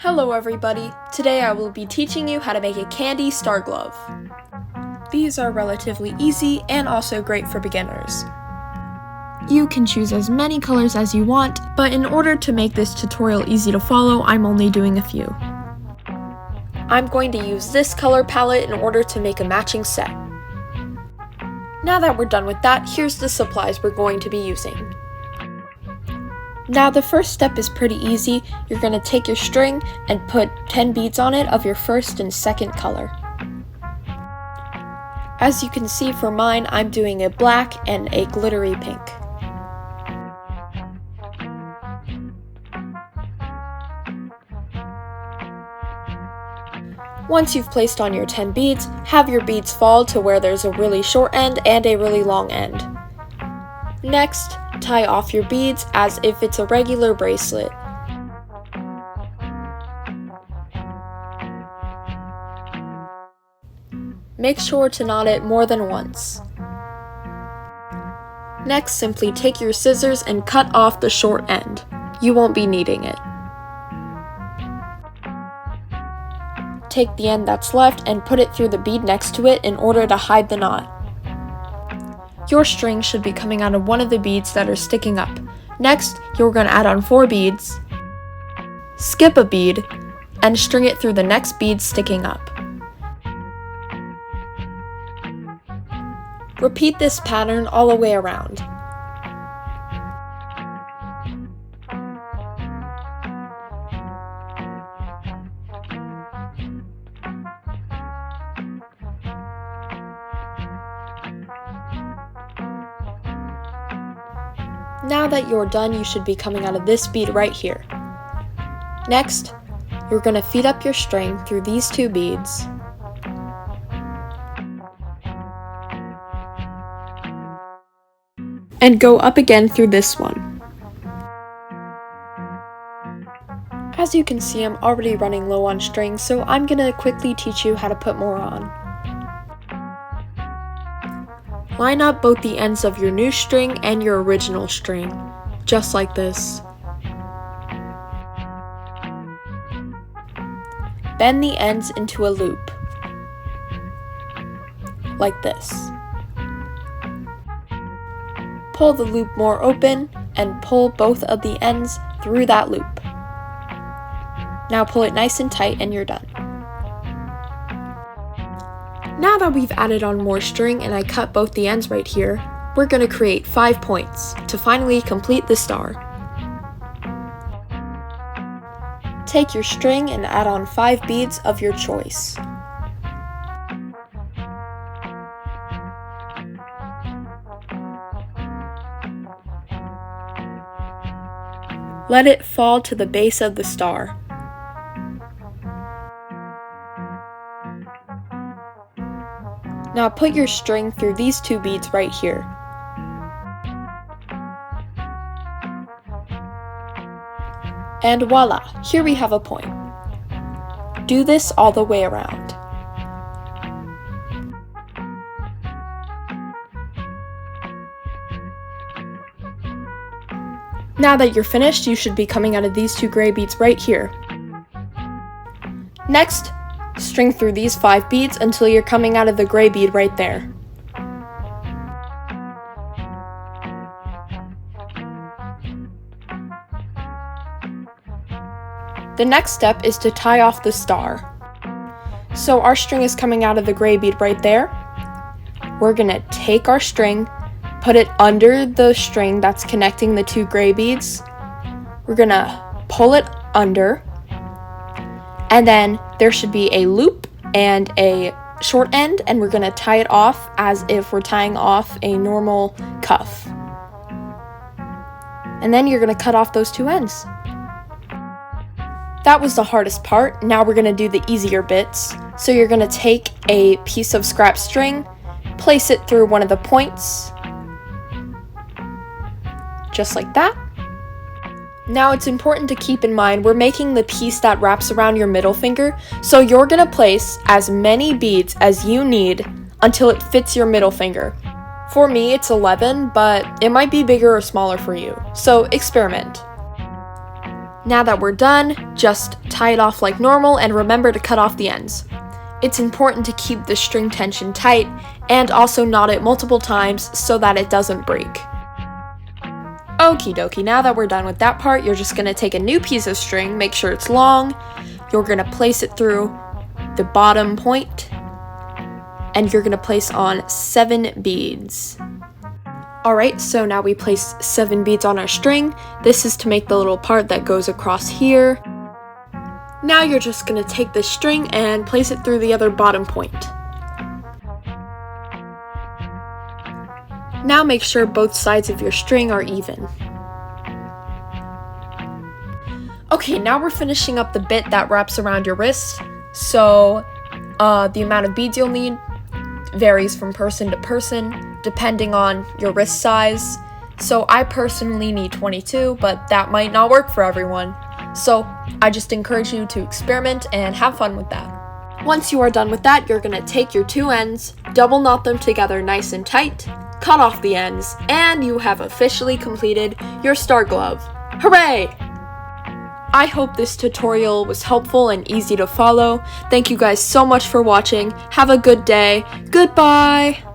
Hello everybody, today I will be teaching you how to make a Kandi star glove. These are relatively easy and also great for beginners. You can choose as many colors as you want, but in order to make this tutorial easy to follow, I'm only doing a few. I'm going to use this color palette in order to make a matching set. Now that we're done with that, here's the supplies we're going to be using. Now the first step is pretty easy. You're going to take your string and put 10 beads on it of your first and second color. As you can see for mine, I'm doing a black and a glittery pink. Once you've placed on your 10 beads, have your beads fall to where there's a really short end and a really long end. Next, tie off your beads as if it's a regular bracelet. Make sure to knot it more than once. Next, simply take your scissors and cut off the short end. You won't be needing it. Take the end that's left and put it through the bead next to it in order to hide the knot. Your string should be coming out of one of the beads that are sticking up. Next, you're going to add on 4 beads, skip a bead, and string it through the next bead sticking up. Repeat this pattern all the way around. Now that you're done, you should be coming out of this bead right here. Next, you're going to feed up your string through these 2 beads. And go up again through this one. As you can see, I'm already running low on string, so I'm going to quickly teach you how to put more on. Line up both the ends of your new string and your original string, just like this. Bend the ends into a loop, like this. Pull the loop more open and pull both of the ends through that loop. Now pull it nice and tight and you're done. Now that we've added on more string and I cut both the ends right here, we're going to create 5 points to finally complete the star. Take your string and add on 5 beads of your choice. Let it fall to the base of the star. Now put your string through these 2 beads right here. And voila, here we have a point. Do this all the way around. Now that you're finished, you should be coming out of these 2 gray beads right here. Next, string through these 5 beads until you're coming out of the gray bead right there. The next step is to tie off the star. So our string is coming out of the gray bead right there. We're going to take our string, put it under the string that's connecting the 2 gray beads. We're going to pull it under. And then there should be a loop and a short end, and we're going to tie it off as if we're tying off a normal cuff. And then you're going to cut off those 2 ends. That was the hardest part. Now we're going to do the easier bits. So you're going to take a piece of scrap string, place it through one of the points, just like that. Now it's important to keep in mind we're making the piece that wraps around your middle finger, so you're going to place as many beads as you need until it fits your middle finger. For me it's 11, but it might be bigger or smaller for you, so experiment. Now that we're done, just tie it off like normal and remember to cut off the ends. It's important to keep the string tension tight and also knot it multiple times so that it doesn't break. Okie dokie, now that we're done with that part, you're just gonna take a new piece of string, make sure it's long, you're gonna place it through the bottom point, and you're gonna place on 7 beads. Alright, so now we place 7 beads on our string. This is to make the little part that goes across here. Now you're just gonna take this string and place it through the other bottom point. Now make sure both sides of your string are even. Okay, now we're finishing up the bit that wraps around your wrist. So the amount of beads you'll need varies from person to person, depending on your wrist size. So I personally need 22, but that might not work for everyone. So I just encourage you to experiment and have fun with that. Once you are done with that, you're gonna take your 2 ends, double knot them together nice and tight, cut off the ends, and you have officially completed your star glove. Hooray! I hope this tutorial was helpful and easy to follow. Thank you guys so much for watching. Have a good day. Goodbye!